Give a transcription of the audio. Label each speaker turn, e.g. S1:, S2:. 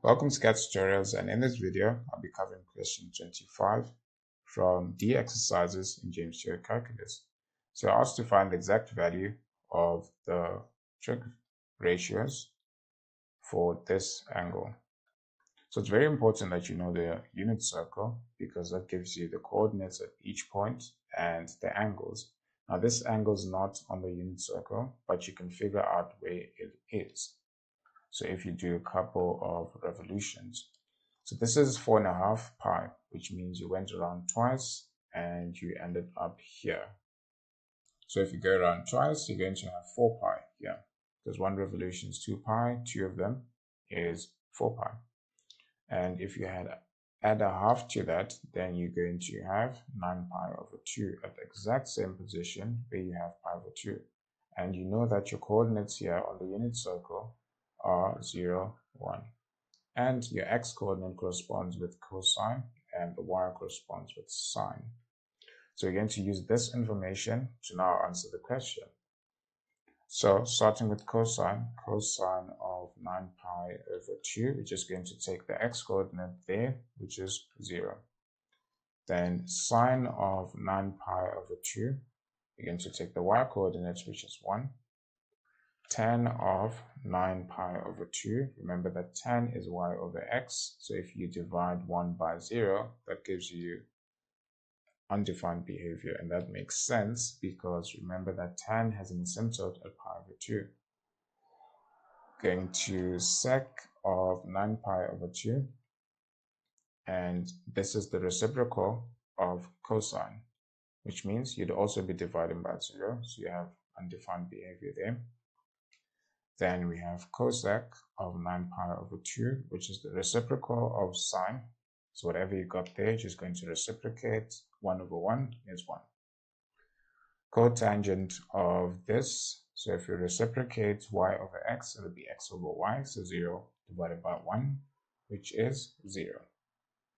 S1: Welcome to Khetz tutorials, and in this video I'll be covering question 25 from D exercises in James Stewart calculus. So I asked to find the exact value of the trig ratios for this angle. So it's very important that you know the unit circle because that gives you the coordinates at each point and the angles. Now this angle is not on the unit circle, but you can figure out where it is. So if you do a couple of revolutions, so this is 4.5 pi, which means you went around twice and you ended up here. So if you go around twice, you're going to have 4 pi here, because one revolution is 2 pi, two of them is 4 pi. And if you add a half to that, then you're going to have 9 pi over 2 at the exact same position where you have pi over 2. And you know that your coordinates here on the unit circle are 0, 1. And your x coordinate corresponds with cosine and the y corresponds with sine. So we're going to use this information to now answer the question. So starting with cosine of 9 pi over 2, we're just going to take the x coordinate there, which is 0. Then sine of 9 pi over 2, we're going to take the y coordinates, which is 1. Tan of 9 pi over 2, remember that tan is y over x, so if you divide 1 by 0, that gives you undefined behavior, and that makes sense because remember that tan has an asymptote at pi over 2. Going to sec of 9 pi over 2, and this is the reciprocal of cosine, which means you'd also be dividing by 0, so you have undefined behavior there. Then we have cosec of 9 pi over 2, which is the reciprocal of sine. So whatever you got there, just going to reciprocate. 1 over 1 is 1. Cotangent of this, so if you reciprocate y over x, it'll be x over y, so 0 divided by 1, which is 0.